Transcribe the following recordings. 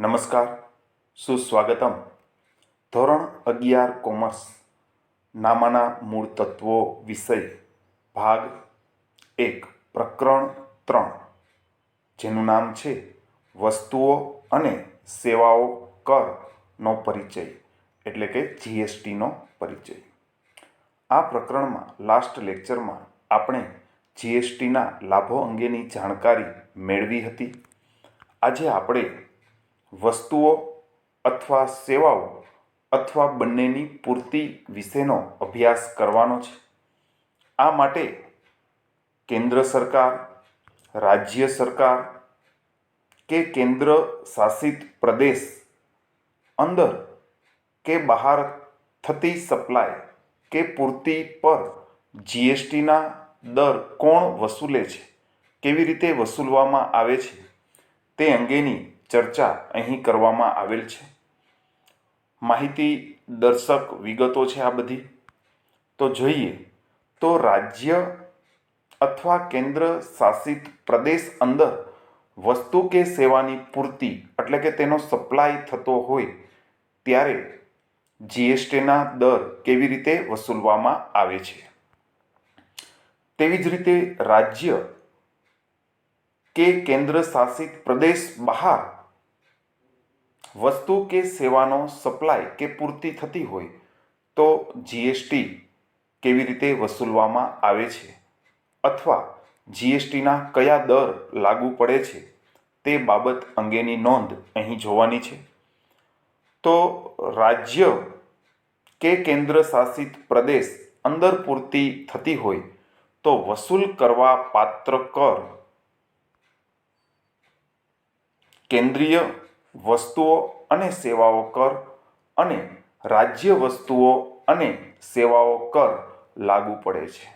નમસ્કાર, સુસ્વાગતમ. ધોરણ 11 કોમર્સ નામાના મૂળ તત્વો વિષય ભાગ 1 પ્રકરણ 3, જેનું નામ છે વસ્તુઓ અને સેવાઓ કરનો પરિચય, એટલે કે જીએસટીનો પરિચય. આ પ્રકરણમાં લાસ્ટ લેક્ચરમાં આપણે જીએસટીના લાભો અંગેની જાણકારી મેળવી હતી. આજે આપણે વસ્તુઓ અથવા સેવાઓ અથવા બંનેની પૂર્તિ વિશેનો અભ્યાસ કરવાનો છે. આ માટે કેન્દ્ર સરકાર, રાજ્ય સરકાર કે કેન્દ્ર શાસિત પ્રદેશ અંદર કે બહાર થતી સપ્લાય કે પૂર્તિ પર જીએસટીના દર કોણ વસૂલે છે, કેવી રીતે વસૂલવામાં આવે છે, તે અંગેની ચર્ચા અહીં કરવામાં આવેલ છે. માહિતી દર્શક વિગતો છે આ બધી. તો જોઈએ તો રાજ્ય અથવા કેન્દ્ર શાસિત પ્રદેશ અંદર વસ્તુ કે સેવાની પૂર્તિ એટલે કે તેનો સપ્લાય થતો હોય ત્યારે જીએસટીના દર કેવી રીતે વસૂલવામાં આવે છે. તેવી જ રીતે રાજ્ય કે કેન્દ્ર શાસિત પ્રદેશ બહાર વસ્તુ કે સેવાનો સપ્લાય કે પૂર્તિ થતી હોય તો જીએસટી કેવી રીતે વસૂલવામાં આવે છે અથવા જીએસટીના કયા દર લાગુ પડે છે તે બાબત અંગેની નોંધ અહીં જોવાની છે. તો રાજ્ય કે કેન્દ્ર શાસિત પ્રદેશ અંદર પૂર્તિ થતી હોય તો વસૂલ કરવા પાત્ર કર કેન્દ્રીય વસ્તુઓ અને સેવાઓ કર અને રાજ્ય વસ્તુઓ અને સેવાઓ કર લાગુ પડે છે.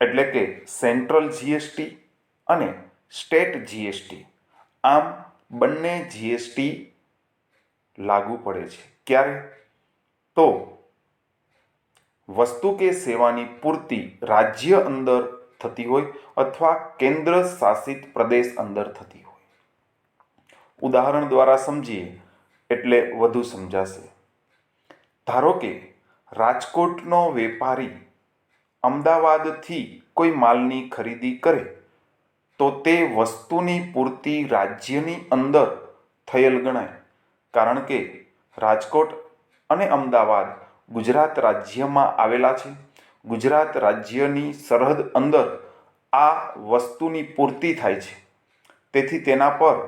એટલે કે સેન્ટ્રલ જીએસટી અને સ્ટેટ જીએસટી, આમ બંને જીએસટી લાગુ પડે છે. ક્યારે? તો વસ્તુ કે સેવાની પૂર્તિ રાજ્ય અંદર થતી હોય અથવા કેન્દ્ર શાસિત પ્રદેશ અંદર થતી હોય. ઉદાહરણ દ્વારા સમજીએ એટલે વધુ સમજાશે. ધારો કે રાજકોટનો વેપારી અમદાવાદથી કોઈ માલની ખરીદી કરે તો તે વસ્તુની પૂર્તિ રાજ્યની અંદર થયેલ ગણાય, કારણ કે રાજકોટ અને અમદાવાદ ગુજરાત રાજ્યમાં આવેલા છે. ગુજરાત રાજ્યની સરહદ અંદર આ વસ્તુની પૂર્તિ થાય છે. તેથી તેના પર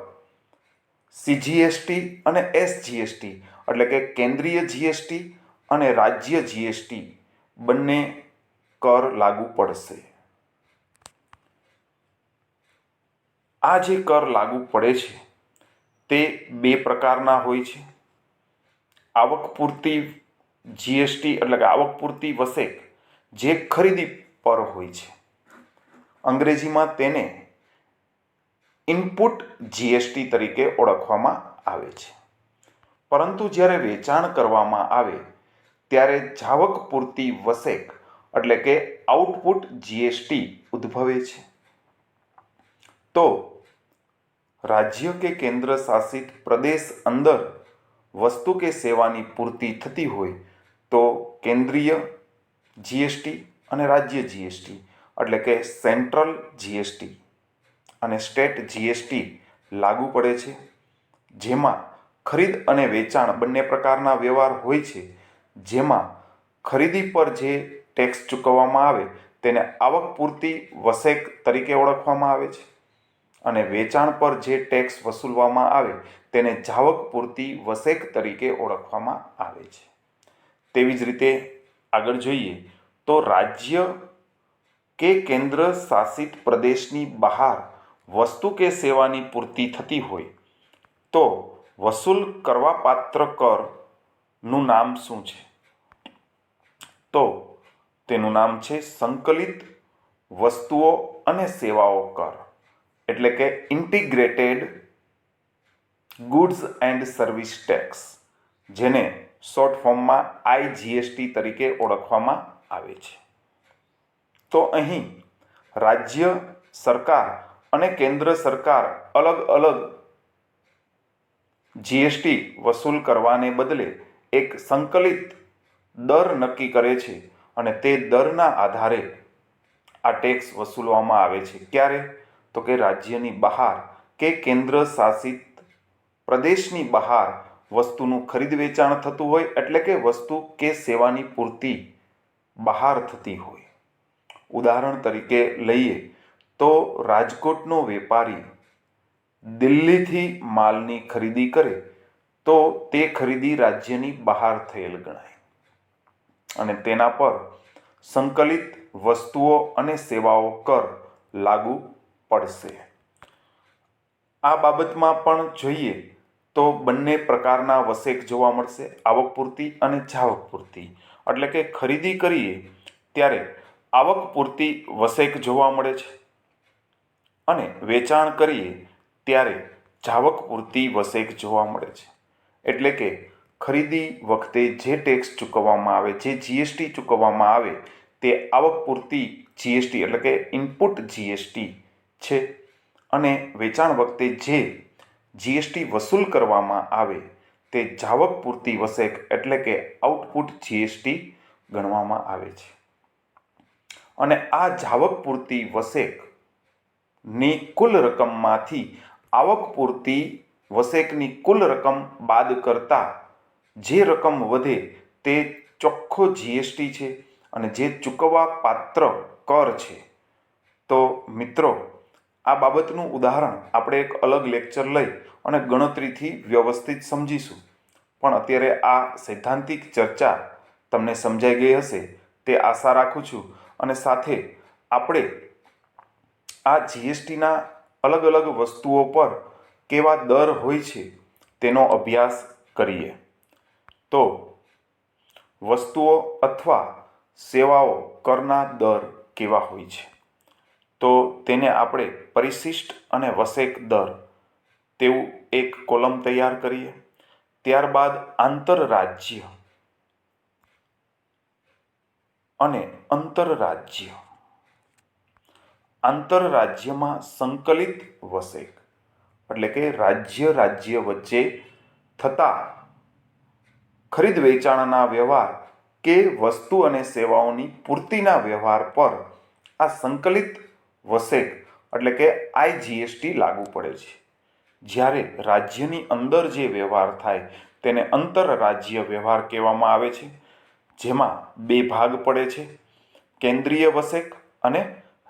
સીજીએસટી અને એસજીએસટી એટલે કે કેન્દ્રીય જીએસટી અને રાજ્ય જીએસટી બંને કર લાગુ પડશે. આ જે કર લાગુ પડે છે તે બે પ્રકારના હોય છે. આવક પૂર્તિ જીએસટી એટલે કે આવક પૂર્તિ વસેક, જે ખરીદી પર હોય છે. અંગ્રેજીમાં તેને ઇનપુટ જીએસટી તરીકે ઓળખવામાં આવે છે. પરંતુ જ્યારે વેચાણ કરવામાં આવે ત્યારે જાવક પૂર્તિ વસેક એટલે કે આઉટપુટ જીએસટી ઉદ્ભવે છે. તો રાજ્ય કે કેન્દ્ર શાસિત પ્રદેશ અંદર વસ્તુ કે સેવાની પૂર્તિ થતી હોય તો કેન્દ્રીય જીએસટી અને રાજ્ય જીએસટી એટલે કે સેન્ટ્રલ જીએસટી અને સ્ટેટ જીએસટી લાગુ પડે છે. જેમાં ખરીદ અને વેચાણ બંને પ્રકારના વ્યવહાર હોય છે. જેમાં ખરીદી પર જે ટેક્સ ચૂકવવામાં આવે તેને આવક પૂર્તિ વસેક તરીકે ઓળખવામાં આવે છે અને વેચાણ પર જે ટેક્સ વસૂલવામાં આવે તેને જાવક પૂર્તિ વસેક તરીકે ઓળખવામાં આવે છે. તેવી જ રીતે આગળ જોઈએ તો રાજ્ય કે કેન્દ્ર શાસિત પ્રદેશની બહાર વસ્તુ કે સેવાની પૂર્તિ થતી હોય તો વસૂલ કરવા પાત્ર કરનું નામ શું છે? તો તેનું નામ છે સંકલિત વસ્તુઓ અને સેવાઓ કર, એટલે કે integrated goods and service tax, જેને શોર્ટ ફોર્મમાં IGST તરીકે ઓળખવામાં આવે છે. તો અહીં રાજ્ય સરકાર અને કેન્દ્ર સરકાર અલગ અલગ જીએસટી વસૂલ કરવાને બદલે એક સંકલિત દર નક્કી કરે છે અને તે દરના આધારે આ ટેક્સ વસૂલવામાં આવે છે. ક્યારે? તો કે રાજ્યની બહાર કે કેન્દ્ર શાસિત પ્રદેશની બહાર વસ્તુનું ખરીદ વેચાણ થતું હોય, એટલે કે વસ્તુ કે સેવાની પૂર્તિ બહાર થતી હોય. ઉદાહરણ તરીકે લઈએ તો રાજકોટનો વેપારી દિલ્હીથી માલની ખરીદી કરે તો તે ખરીદી રાજ્યની બહાર થયેલ ગણાય અને તેના પર સંકલિત વસ્તુઓ અને સેવાઓ કર લાગુ પડશે. આ બાબતમાં પણ જોઈએ તો બંને પ્રકારના વસેક જોવા મળશે, આવક પૂર્તિ અને જાવક પૂર્તિ. એટલે કે ખરીદી કરીએ ત્યારે આવક પૂર્તિ વસેક જોવા મળે છે અને વેચાણ કરીએ ત્યારે જાવક પૂર્તિ વસેક જોવા મળે છે. એટલે કે ખરીદી વખતે જે ટેક્સ ચૂકવવામાં આવે, જે જીએસટી ચૂકવવામાં આવે તે આવક પૂર્તિ જીએસટી એટલે કે ઇનપુટ જીએસટી છે અને વેચાણ વખતે જે જીએસટી વસૂલ કરવામાં આવે તે જાવક પૂર્તિ વસેક એટલે કે આઉટપુટ જીએસટી ગણવામાં આવે છે. અને આ જાવક પૂર્તિ વસેકની કુલ રકમમાંથી આવક પૂર્તિ વસેકની કુલ રકમ બાદ કરતા જે રકમ વધે તે ચોખ્ખો જીએસટી છે અને જે ચૂકવવા પાત્ર કર છે. તો મિત્રો, આ બાબતનું ઉદાહરણ આપણે એક અલગ લેક્ચર લઈ અને ગણતરીથી વ્યવસ્થિત સમજીશું, પણ અત્યારે આ સૈદ્ધાંતિક ચર્ચા તમને સમજાઈ ગઈ હશે તે આશા રાખું છું. અને સાથે આપણે આ જીએસટીના અલગ અલગ વસ્તુઓ પર કેવા દર હોય છે તેનો અભ્યાસ કરીએ. તો વસ્તુઓ અથવા સેવાઓ કરના દર કેવા હોય છે? તો તેને આપણે પરિશિષ્ટ અને વસેક દર તેવું એક કોલમ તૈયાર કરીએ. ત્યારબાદ આંતરરાજ્ય અને અંતરરાજ્ય. આંતરરાજ્યમાં સંકલિત વસેક એટલે કે રાજ્ય વચ્ચે થતા ખરીદ વેચાણના વ્યવહાર કે વસ્તુ અને સેવાઓની પૂર્તિના વ્યવહાર પર આ સંકલિત વસેક એટલે કે IGST લાગુ પડે છે. જ્યારે રાજ્યની અંદર જે વ્યવહાર થાય તેને આંતરરાજ્ય વ્યવહાર કહેવામાં આવે છે, જેમાં બે ભાગ પડે છે, કેન્દ્રીય વસેક અને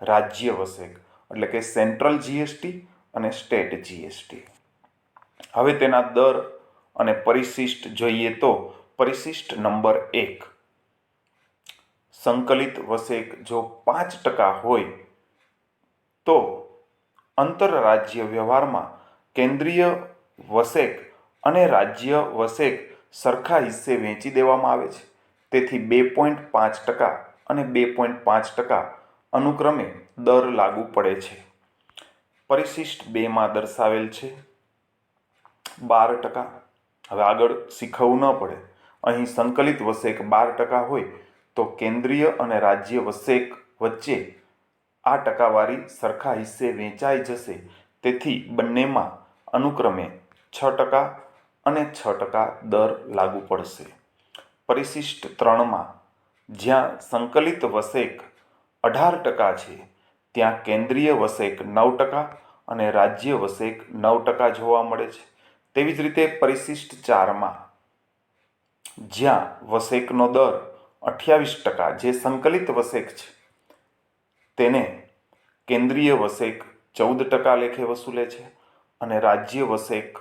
રાજ્ય વસેક એટલે કે સેન્ટ્રલ જીએસટી અને સ્ટેટ જીએસટી. હવે તેના દર અને પરિશિષ્ટ જોઈએ તો પરિશિષ્ટ નંબર 1, સંકલિત વસેક જો 5% હોય તો આંતરરાજ્ય વ્યવહારમાં કેન્દ્રીય વસેક અને રાજ્ય વસેક સરખા હિસ્સે વહેંચી દેવામાં આવે છે. તેથી 2.5% અને 2.5% અનુક્રમે દર લાગુ પડે છે. પરિશિષ્ટ 2માં દર્શાવેલ છે 12%. હવે આગળ શીખવવું ન પડે, અહીં સંકલિત વસેક 12% હોય તો કેન્દ્રીય અને રાજ્ય વસેક વચ્ચે આ ટકાવારી સરખા હિસ્સે વહેંચાઈ જશે. તેથી બંનેમાં અનુક્રમે 6% અને 6% દર લાગુ પડશે. પરિશિષ્ટ 3માં જ્યાં સંકલિત વસેક 18% છે ત્યાં કેન્દ્રીય વસેક 9% અને રાજ્ય વસેક 9% જોવા મળે છે. તેવી જ રીતે પરિશિષ્ટ 4માં જ્યાં વસેકનો દર 28% જે સંકલિત વસેક છે તેને કેન્દ્રીય વસેક 14% લેખે વસૂલે છે અને રાજ્ય વસેક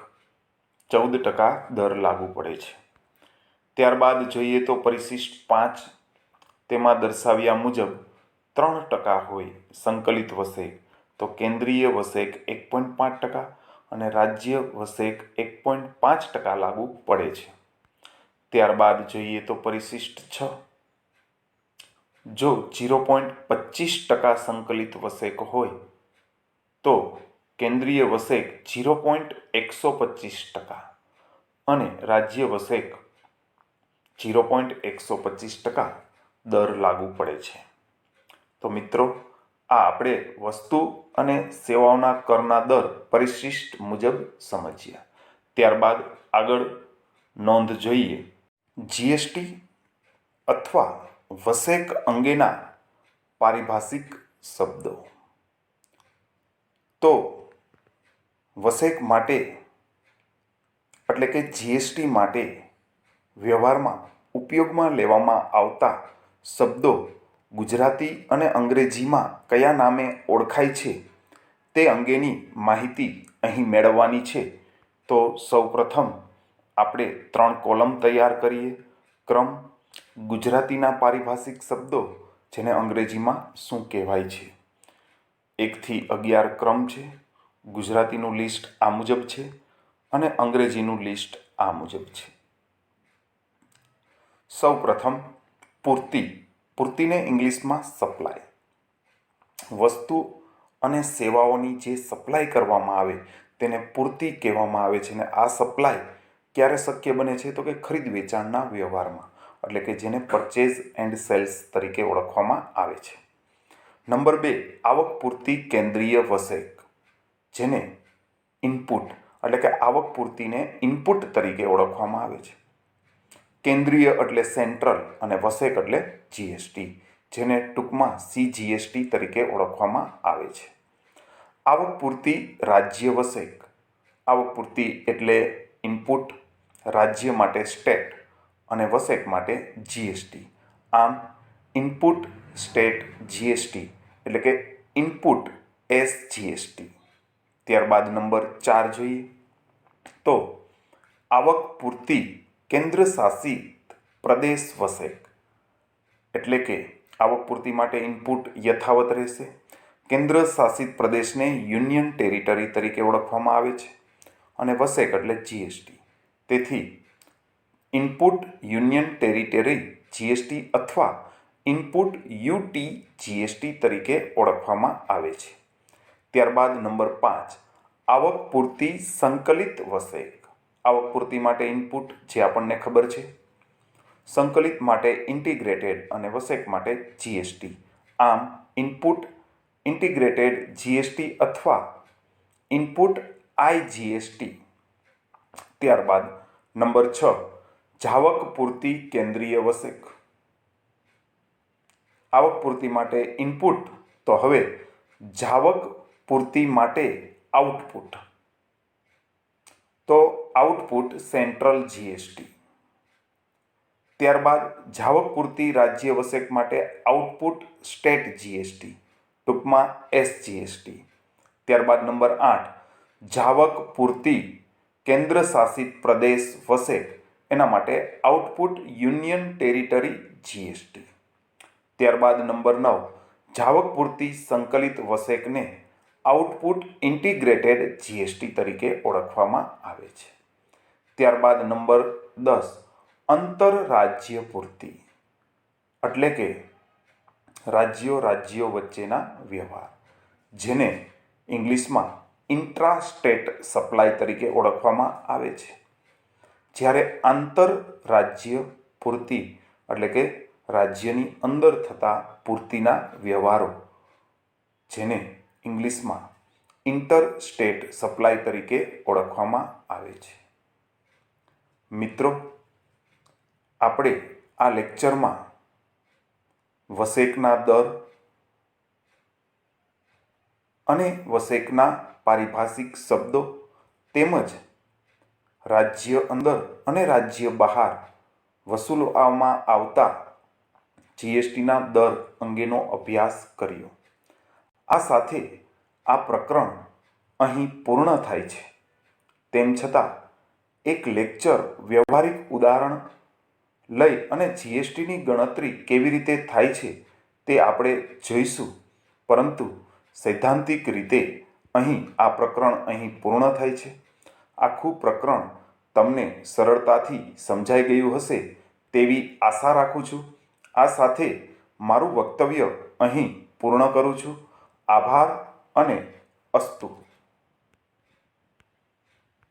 14% દર લાગુ પડે છે. ત્યારબાદ જોઈએ તો પરિશિષ્ટ 5, તેમાં દર્શાવ્યા મુજબ 3% હોય સંકલિત વસેક તો કેન્દ્રીય વસેક 1.5% અને રાજ્ય વસેક 1.5% લાગુ પડે છે. ત્યારબાદ જોઈએ તો પરિશિષ્ટ 6. જો 0.25% સંકલિત વસેક હોય તો કેન્દ્રીય વસેક 0.125% અને રાજ્ય વસેક 0.125% દર લાગુ પડે છે. તો મિત્રો, આ આપણે વસ્તુ અને સેવાઓના કરના દર પરિશિષ્ટ મુજબ સમજ્યા. ત્યારબાદ આગળ નોંધ જોઈએ. જીએસટી અથવા વસેક અંગેના પારિભાષિક શબ્દો. તો વસેક માટે એટલે કે જીએસટી માટે વ્યવહારમાં ઉપયોગમાં લેવામાં આવતા શબ્દો ગુજરાતી અને અંગ્રેજીમાં કયા નામે ઓળખાય છે તે અંગેની માહિતી અહીં મેળવવાની છે. તો સૌપ્રથમ આપણે 3 કોલમ તૈયાર કરીએ. ક્રમ, ગુજરાતીના પારિભાષિક શબ્દો જેને અંગ્રેજીમાં શું કહેવાય છે. 1 થી 11 ક્રમ છે. ગુજરાતીનું લિસ્ટ આ મુજબ છે અને અંગ્રેજીનું લિસ્ટ આ મુજબ છે. સૌપ્રથમ પૂર્તિ. પૂર્તિને ઇંગ્લિશમાં સપ્લાય. વસ્તુ અને સેવાઓની જે સપ્લાય કરવામાં આવે તેને પૂર્તિ કહેવામાં આવે છે. અને આ સપ્લાય ક્યારે શક્ય બને છે તો કે ખરીદ વેચાણના વ્યવહારમાં, એટલે કે જેને પરચેઝ એન્ડ સેલ્સ તરીકે ઓળખવામાં આવે છે. નંબર 2, આવક પૂર્તિ કેન્દ્રીય વસેક, જેને ઇનપુટ એટલે કે આવક પૂર્તિને ઇનપુટ તરીકે ઓળખવામાં આવે છે. કેન્દ્રીય એટલે સેન્ટ્રલ અને વસેક એટલે જીએસટી, જેને ટૂંકમાં CGST તરીકે ઓળખવામાં આવે છે. આવક પૂર્તિ રાજ્ય વસેક. આવક પૂર્તિ એટલે ઇનપુટ, રાજ્ય માટે સ્ટેટ અને વસેક માટે જીએસટી. આમ ઇનપુટ સ્ટેટ જીએસટી એટલે કે ઇનપુટ SGST. ત્યારબાદ નંબર 4 જોઈએ તો આવક પૂર્તિ કેન્દ્ર શાસિત પ્રદેશ વસેક, એટલે કે આવક પૂર્તિ માટે ઇનપુટ યથાવત રહેશે. કેન્દ્ર શાસિત પ્રદેશને યુનિયન ટેરિટરી તરીકે ઓળખવામાં આવે છે અને વસેક એટલે જીએસટી. તેથી ઇનપુટ યુનિયન ટેરિટરી જીએસટી અથવા ઇનપુટ UT જીએસટી તરીકે ઓળખવામાં આવે છે. ત્યારબાદ નંબર 5, આવક પૂર્તિ સંકલિત વસેક. આવક પૂર્તિ માટે ઇનપુટ જે આપણને ખબર છે, સંકલિત માટે ઇન્ટિગ્રેટેડ અને વસેક માટે જીએસટી. આમ ઇનપુટ ઇન્ટિગ્રેટેડ જીએસટી અથવા ઇનપુટ IGST. ત્યારબાદ નંબર 6, જાવક પૂર્તિ કેન્દ્રીય વસેક. આવક પૂર્તિ માટે ઇનપુટ, તો હવે જાવક પૂર્તિ માટે આઉટપુટ, તો આઉટપુટ સેન્ટ્રલ જીએસટી. ત્યારબાદ જાવક પૂર્તિ રાજ્ય વસેક માટે આઉટપુટ સ્ટેટ જીએસટી, ટૂંકમાં SGST. ત્યારબાદ નંબર 8, જાવક પૂર્તિ કેન્દ્ર શાસિત પ્રદેશ વસેક, એના માટે આઉટપુટ યુનિયન ટેરિટરી જીએસટી. ત્યારબાદ નંબર 9, જાવક પૂર્તિ સંકલિત વસેકને આઉટપુટ ઇન્ટિગ્રેટેડ જીએસટી તરીકે ઓળખવામાં આવે છે. ત્યારબાદ નંબર 10, આંતરરાજ્ય પૂર્તિ, એટલે કે રાજ્યો વચ્ચેના વ્યવહાર, જેને ઇંગ્લિશમાં ઇન્ટ્રા સ્ટેટ સપ્લાય તરીકે ઓળખવામાં આવે છે. જ્યારે આંતરરાજ્ય પૂર્તિ એટલે કે રાજ્યની અંદર થતા પૂર્તિના વ્યવહારો, જેને ઇંગ્લિશમાં ઇન્ટર સ્ટેટ સપ્લાય તરીકે ઓળખવામાં આવે છે. મિત્રો, આપણે આ લેક્ચરમાં વસેકના દર અને વસેકના પારિભાષિક શબ્દો તેમજ રાજ્ય અંદર અને રાજ્ય બહાર વસૂલવામાં આવતા જીએસટીના દર અંગેનો અભ્યાસ કર્યો. આ સાથે આ પ્રકરણ અહીં પૂર્ણ થાય છે. તેમ છતાં એક લેક્ચર વ્યવહારિક ઉદાહરણ લઈ અને જીએસટીની ગણતરી કેવી રીતે થાય છે તે આપણે જોઈશું, પરંતુ સૈદ્ધાંતિક રીતે અહીં આ પ્રકરણ અહીં પૂર્ણ થાય છે. આખું પ્રકરણ તમને સરળતાથી સમજાઈ ગયું હશે તેવી આશા રાખું છું. આ સાથે મારું વક્તવ્ય અહીં પૂર્ણ કરું છું. આભાર અને અસ્તુ.